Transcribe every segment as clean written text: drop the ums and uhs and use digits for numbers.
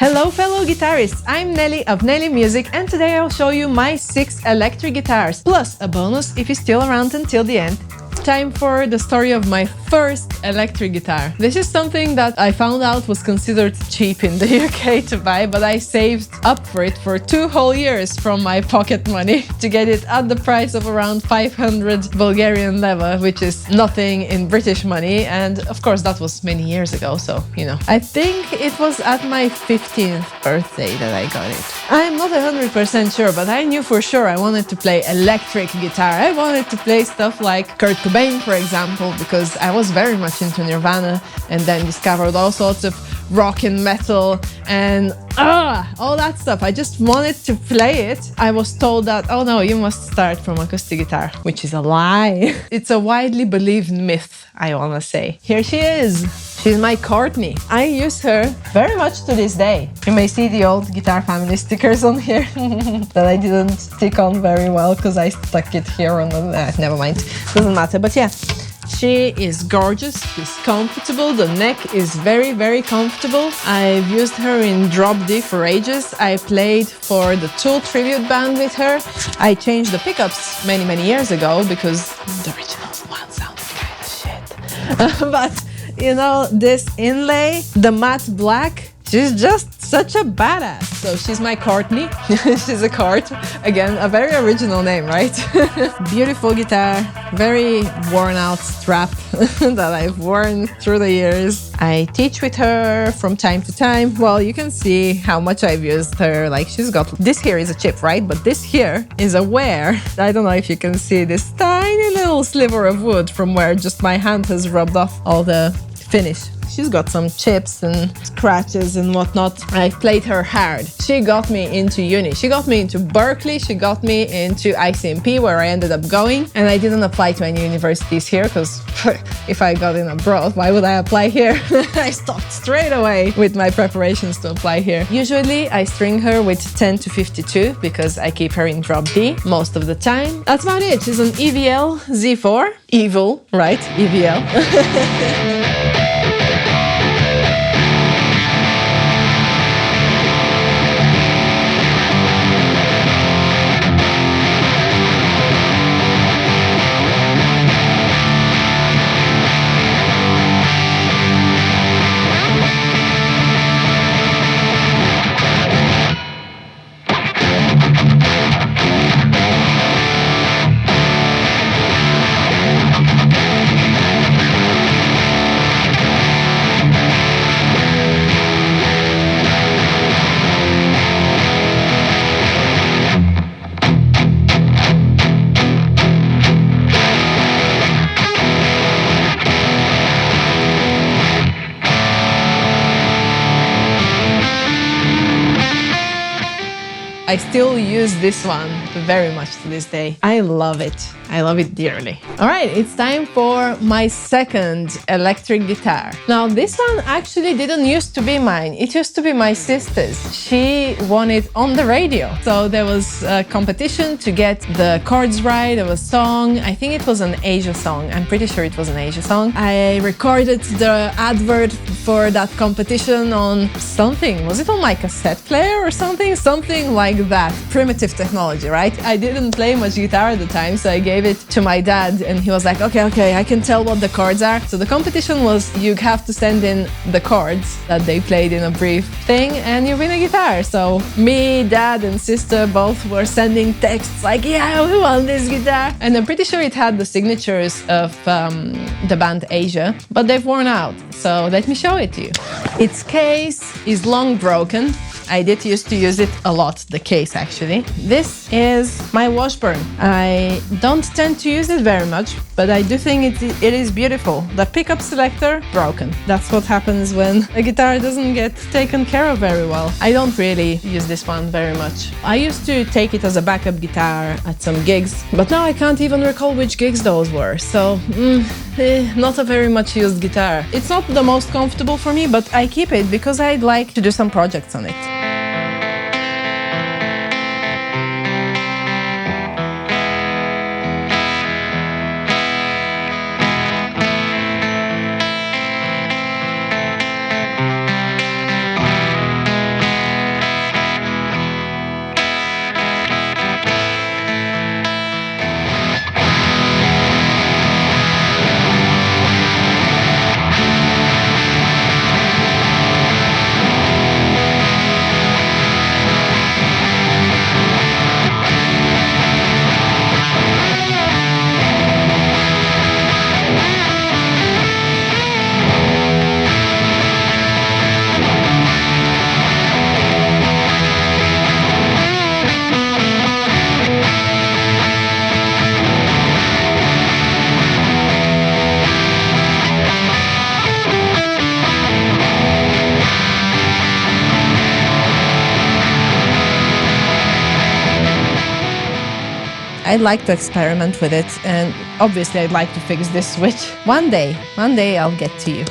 Hello fellow guitarists, I'm Neli of Neli Music, and today I'll show you my 6 electric guitars, plus a bonus if you're still around until the end. Time for the story of my first electric guitar. This is something that I found out was considered cheap in the UK to buy, but I saved up for it for 2 whole years from my pocket money to get it at the price of around 500 Bulgarian leva, which is nothing in British money, and of course that was many years ago, so you know. I think it was at my 15th birthday that I got it. I'm not 100% sure, but I knew for sure I wanted to play electric guitar. I wanted to play stuff like Kurt Cobain, for example, because I was very much into Nirvana and then discovered all sorts of rock and metal and all that stuff. I just wanted to play it. I was told that, oh no, you must start from acoustic guitar, which is a lie. It's a widely believed myth, I wanna say. Here she is. She's my Courtney. I use her very much to this day. You may see the old Guitar Family stickers on here that I didn't stick on very well because I stuck it here on the... never mind, doesn't matter. But yeah, she is gorgeous, she's comfortable, the neck is very, very comfortable. I've used her in drop D for ages. I played for the Tool tribute band with her. I changed the pickups many, many years ago because the original one sounded kind of shit. But you know, this inlay, the matte black, she's just such a badass. So she's my Courtney. She's a Court. Again, a very original name, right? Beautiful guitar, very worn out strap that I've worn through the years. I teach with her from time to time. Well, you can see how much I've used her. Like, she's got, this here is a chip, right? But this here is a wear. I don't know if you can see this tiny little sliver of wood from where just my hand has rubbed off all the finish. She's got some chips and scratches and whatnot. I've played her hard. She got me into uni. She got me into Berkeley. She got me into ICMP, where I ended up going. And I didn't apply to any universities here because if I got in abroad, why would I apply here? I stopped straight away with my preparations to apply here. Usually I string her with 10 to 52 because I keep her in drop D most of the time. That's about it. She's an EVL Z4. Evil, right? EVL. I still use this one very much to this day. I love it. I love it dearly. All right, it's time for my second electric guitar. Now, this one actually didn't used to be mine. It used to be my sister's. She won it on the radio. So there was a competition to get the chords right of a song. I think it was an Asia song. I'm pretty sure it was an Asia song. I recorded the advert for that competition on something. Was it on my cassette player or something? Something like that. Primitive technology, right? I didn't play much guitar at the time, so I gave it to my dad and he was like, okay, I can tell what the chords are. So the competition was you have to send in the chords that they played in a brief thing and you win a guitar. So me, dad and sister both were sending texts like, yeah, we won this guitar. And I'm pretty sure it had the signatures of the band Asia, but they've worn out. So let me show it to you. Its case is long broken. I did used to use it a lot, the case actually. This is my Washburn. I don't tend to use it very much, but I do think it is beautiful. The pickup selector, broken. That's what happens when a guitar doesn't get taken care of very well. I don't really use this one very much. I used to take it as a backup guitar at some gigs, but now I can't even recall which gigs those were, so not a very much used guitar. It's not the most comfortable for me, but I keep it because I'd like to do some projects on it. I'd like to experiment with it, and obviously I'd like to fix this switch. One day I'll get to you.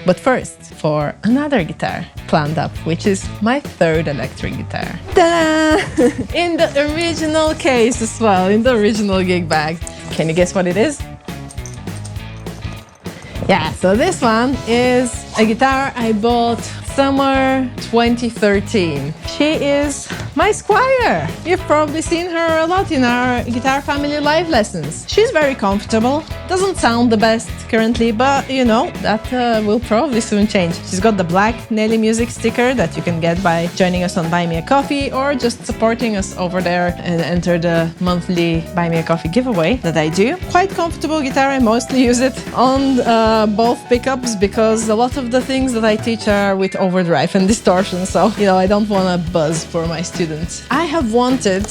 But first, for another guitar planned up, which is my third electric guitar. Ta-da! In the original case as well, in the original gig bag. Can you guess what it is? Yeah, so this one is a guitar I bought summer 2013. She is my Squire. You've probably seen her a lot in our Guitar Family live lessons. She's very comfortable, doesn't sound the best currently, but you know, that will probably soon change. She's got the black Neli Music sticker that you can get by joining us on Buy Me a Coffee or just supporting us over there and enter the monthly Buy Me a Coffee giveaway that I do. Quite comfortable guitar. I mostly use it on both pickups because a lot of the things that I teach are with overdrive and distortion, so you know, I don't want to buzz for my students. I have wanted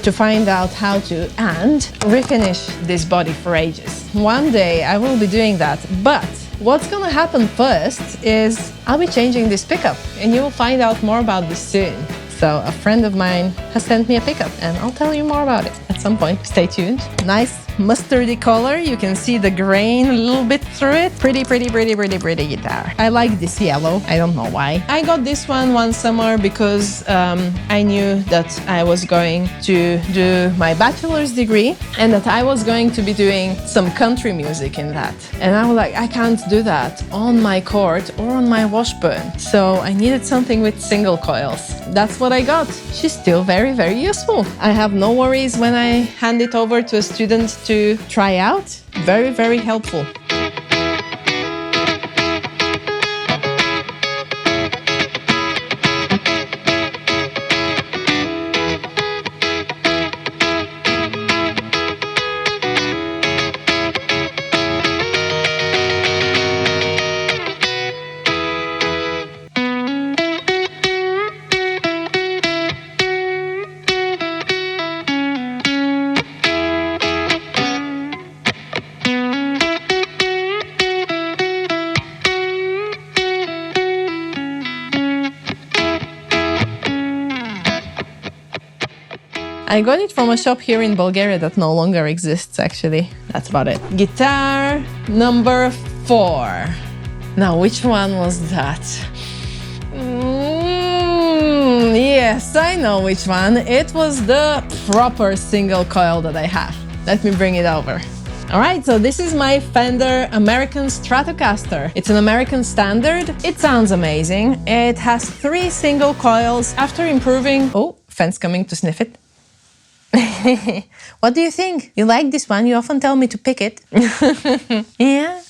to find out how to and refinish this body for ages. One day I will be doing that, but what's gonna happen first is I'll be changing this pickup, and you will find out more about this soon. So a friend of mine has sent me a pickup, and I'll tell you more about it at some point. Stay tuned. Nice mustardy color. You can see the grain a little bit through it. Pretty guitar. I like this yellow. I don't know why. I got this one summer because I knew that I was going to do my bachelor's degree and that I was going to be doing some country music in that. And I was like, I can't do that on my chord or on my Washburn. So I needed something with single coils. That's what I got. She's still very useful. I have no worries when I hand it over to a student to try out. Very helpful. I got it from a shop here in Bulgaria that no longer exists, actually. That's about it. Guitar number 4. Now, which one was that? Yes, I know which one. It was the proper single coil that I have. Let me bring it over. Alright, so this is my Fender American Stratocaster. It's an American standard. It sounds amazing. It has 3 single coils. After improving... Oh, Fen's coming to sniff it. What do you think? You like this one? You often tell me to pick it. Yeah?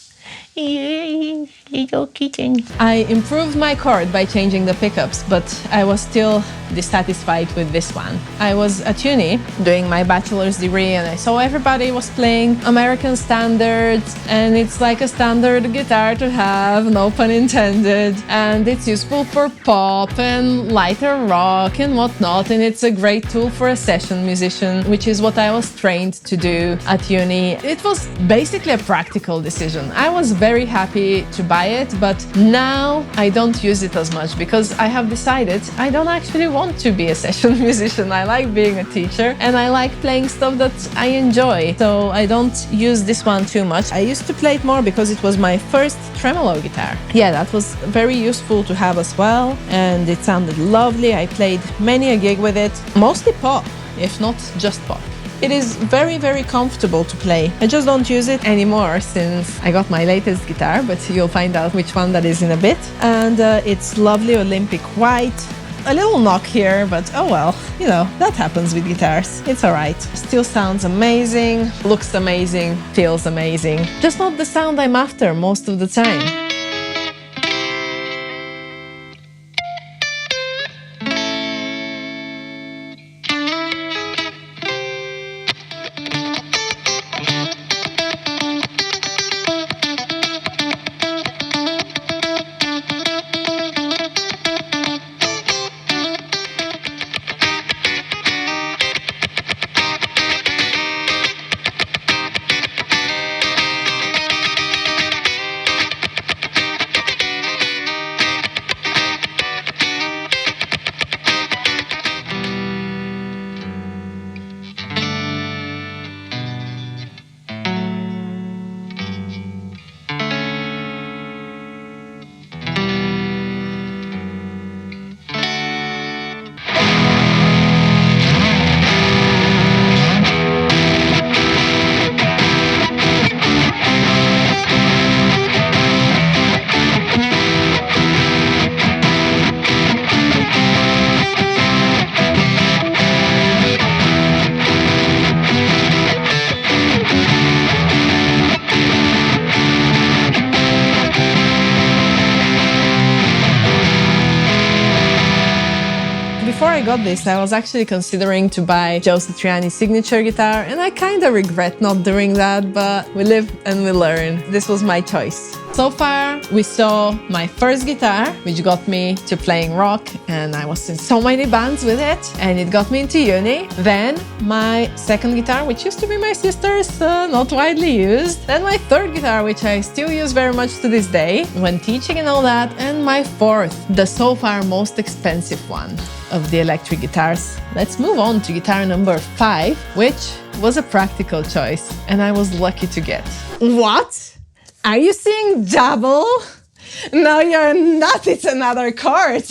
Little kitten. I improved my chord by changing the pickups, but I was still dissatisfied with this one. I was at uni doing my bachelor's degree and I saw everybody was playing American standards, and it's like a standard guitar to have, no pun intended, and it's useful for pop and lighter rock and whatnot, and it's a great tool for a session musician, which is what I was trained to do at uni. It was basically a practical decision. I was very happy to buy it, but now I don't use it as much because I have decided I don't actually want to be a session musician. I like being a teacher and I like playing stuff that I enjoy, so I don't use this one too much. I used to play it more because it was my first tremolo guitar. Yeah, that was very useful to have as well, and it sounded lovely. I played many a gig with it, mostly pop, if not just pop. It is very, very comfortable to play. I just don't use it anymore since I got my latest guitar, but you'll find out which one that is in a bit. And it's lovely Olympic white. A little knock here, but oh well, you know, that happens with guitars. It's alright. Still sounds amazing, looks amazing, feels amazing. Just not the sound I'm after most of the time. before I got this, I was actually considering to buy Joe Satriani's signature guitar, and I kind of regret not doing that, but we live and we learn. This was my choice. So far, we saw my first guitar, which got me to playing rock, and I was in so many bands with it, and it got me into uni. Then my second guitar, which used to be my sister's, not widely used. Then my third guitar, which I still use very much to this day, when teaching and all that. And my fourth, the so far most expensive one of the electric guitars. Let's move on to guitar number 5, which was a practical choice, and I was lucky to get. What? Are you seeing double? No, you're not. It's another chord.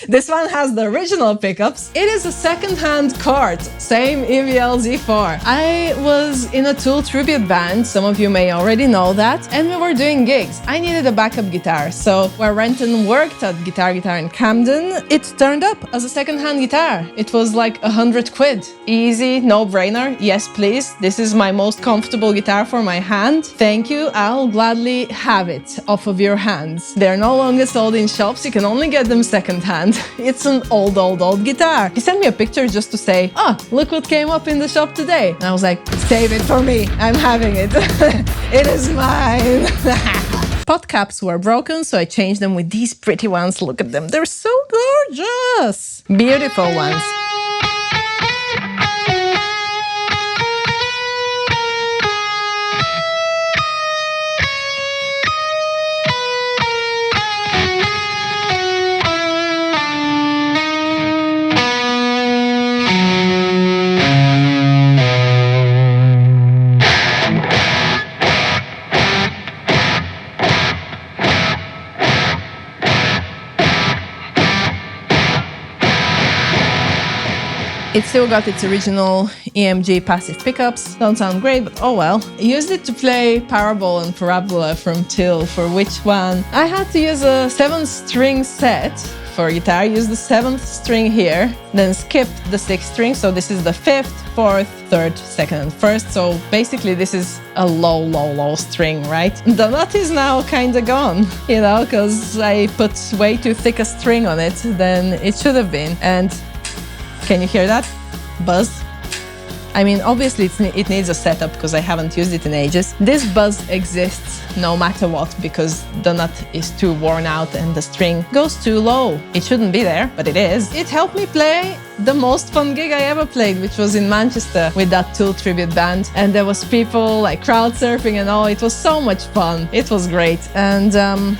This one has the original pickups. It is a second-hand chord, same EVL Z4. I was in a Tool tribute band, some of you may already know that, and we were doing gigs. I needed a backup guitar, so where Renton worked at Guitar in Camden, it turned up as a second-hand guitar. It was like 100 quid. Easy, no-brainer. Yes, please. This is my most comfortable guitar for my hand. Thank you. I'll gladly have it off of your hands. They're no longer sold in shops, you can only get them secondhand. It's an old guitar. He sent me a picture just to say, oh, look what came up in the shop today. And I was like, save it for me, I'm having it. It is mine. Pot caps were broken, so I changed them with these pretty ones. Look at them, they're so gorgeous. Beautiful ones. It still got its original EMG passive pickups. Don't sound great, but oh well. I used it to play Parabole and Parabola from Till, for which one I had to use a 7-string set for guitar. Use the 7th string here, then skip the 6th string. So this is the 5th, 4th, 3rd, 2nd, and 1st. So basically this is a low string, right? The nut is now kind of gone, you know, because I put way too thick a string on it than it should have been. And can you hear that? Buzz? I mean, obviously it needs a setup because I haven't used it in ages. This buzz exists no matter what because the nut is too worn out and the string goes too low. It shouldn't be there, but it is. It helped me play the most fun gig I ever played, which was in Manchester with that Tool tribute band. And there was people like crowd surfing and all. It was so much fun. It was great. And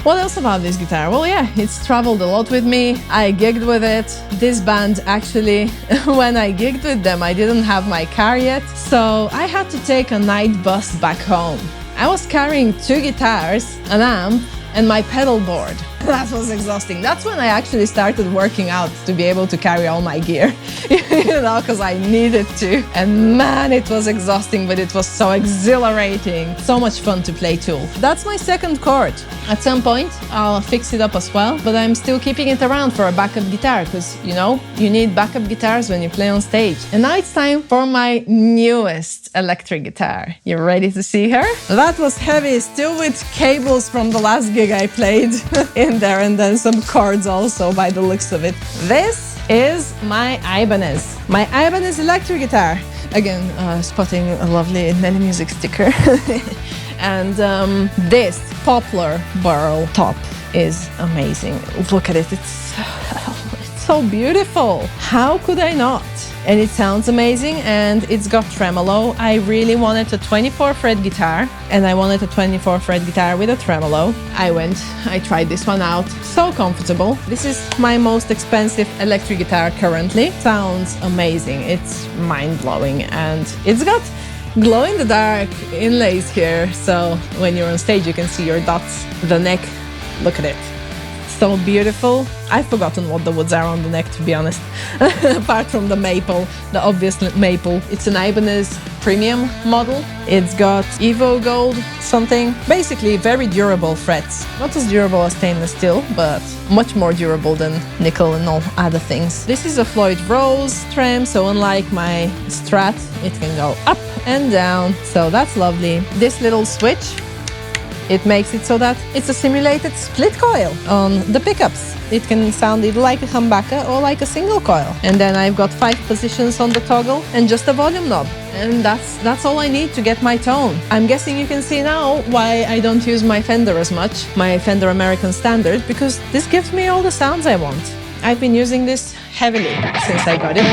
what else about this guitar? Well, yeah, it's traveled a lot with me. I gigged with it. This band actually, when I gigged with them, I didn't have my car yet. So I had to take a night bus back home. I was carrying 2 guitars, an amp, and my pedal board. That was exhausting. That's when I actually started working out to be able to carry all my gear, you know, because I needed to. And man, it was exhausting, but it was so exhilarating. So much fun to play Tool. That's my second chord. At some point, I'll fix it up as well, but I'm still keeping it around for a backup guitar because, you know, you need backup guitars when you play on stage. And now it's time for my newest electric guitar. You ready to see her? That was heavy, still with cables from the last gig I played in there, and then some chords also by the looks of it. This is my Ibanez. My Ibanez electric guitar. Again, spotting a lovely Neli Music sticker. And this poplar burl top is amazing. Look at it, it's so beautiful. How could I not? And it sounds amazing, and it's got tremolo. I really wanted a 24-fret guitar, and I wanted a 24-fret guitar with a tremolo. I tried this one out. So comfortable. This is my most expensive electric guitar currently. Sounds amazing. It's mind-blowing, and it's got glow-in-the-dark inlays here, so when you're on stage you can see your dots. The neck, look at it. So beautiful. I've forgotten what the woods are on the neck, to be honest. Apart from the maple, the obvious maple. It's an Ibanez premium model. It's got Evo Gold something. Basically very durable frets. Not as durable as stainless steel, but much more durable than nickel and all other things. This is a Floyd Rose trem, so unlike my Strat, it can go up and down. So that's lovely. This little switch It makes it so that it's a simulated split coil on the pickups. It can sound either like a humbucker or like a single coil. And then I've got 5 positions on the toggle and just a volume knob. And that's all I need to get my tone. I'm guessing you can see now why I don't use my Fender as much, my Fender American Standard, because this gives me all the sounds I want. I've been using this heavily since I got it.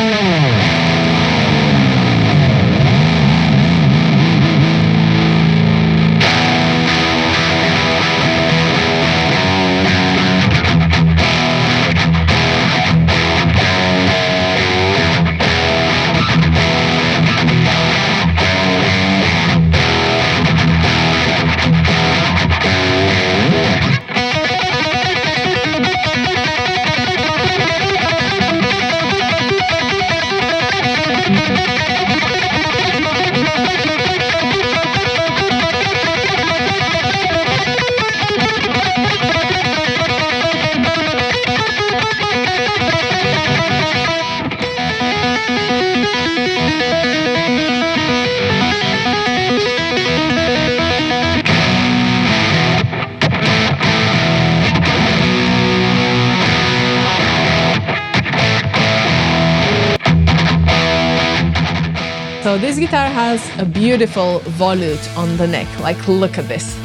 So this guitar has a beautiful volute on the neck, like look at this.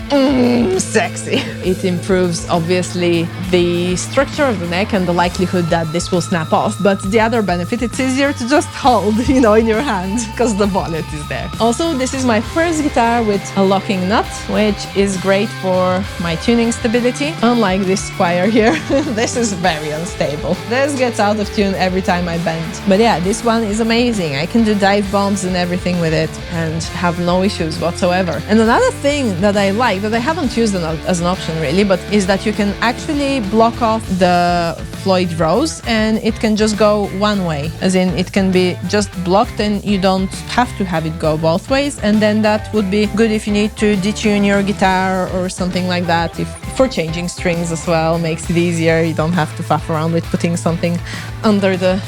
Sexy. It improves obviously the structure of the neck and the likelihood that this will snap off, but the other benefit, it's easier to just hold, you know, in your hand because the volute is there. Also, this is my first guitar with a locking nut, which is great for my tuning stability. Unlike this Squire here, this is very unstable. This gets out of tune every time I bend. But yeah, this one is amazing. I can do dive bombs and everything with it and have no issues whatsoever. And another thing that I like, that I haven't used as an option really, but is that you can actually block off the Floyd Rose and it can just go one way, as in it can be just blocked and you don't have to have it go both ways. And then that would be good if you need to detune your guitar or something like that. If for changing strings as well, makes it easier. You don't have to faff around with putting something under the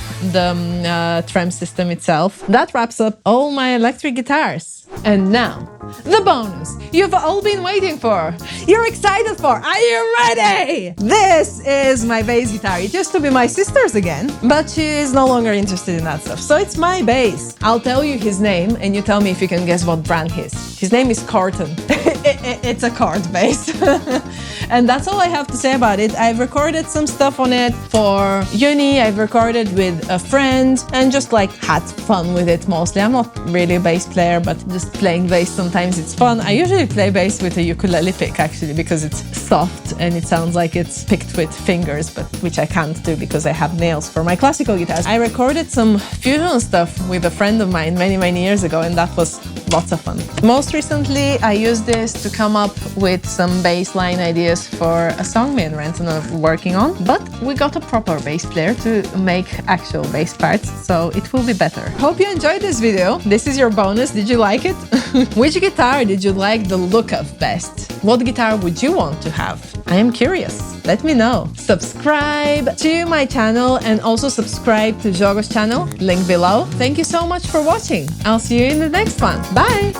trem system itself. That wraps up all my electric guitars. And now, the bonus you've all been waiting for. You're excited for. Are you ready? This is my bass guitar. It used to be my sister's again, but she is no longer interested in that stuff. So it's my bass. I'll tell you his name and you tell me if you can guess what brand he is. His name is Corton. It's a chord bass. And that's all I have to say about it. I've recorded some stuff on it for uni. I've recorded with a friend and just like had fun with it mostly. I'm not really a bass player, but just playing bass sometimes it's fun. I usually play bass with a ukulele pick actually because it's soft and it sounds like it's picked with fingers, but which I can't do because I have nails for my classical guitars. I recorded some fusion stuff with a friend of mine many years ago and that was lots of fun. Most recently I used this to come up with some bass line ideas for a song me and Renton are working on, but we got a proper bass player to make actual bass parts, so it will be better. Hope you enjoyed this video. This is your bonus. Did you like it? Which guitar did you like the look of best? What guitar would you want to have? I am curious. Let me know. Subscribe to my channel and also subscribe to Jogo's channel, link below. Thank you so much for watching. I'll see you in the next one. Bye!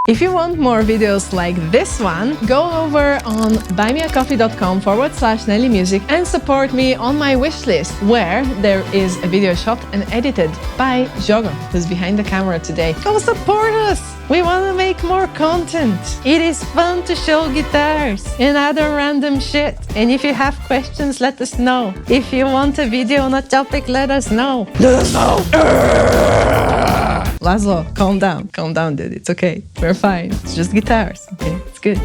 If you want more videos like this one, go over on buymeacoffee.com/Neli Music and support me on my wishlist, where there is a video shot and edited by Jogo, who's behind the camera today. Go support us! We want to make more content. It is fun to show guitars and other random shit. And if you have questions, let us know. If you want a video on a topic, let us know. Let us know! Laszlo, calm down, dude. It's okay. We're fine. It's just guitars. Okay, it's good.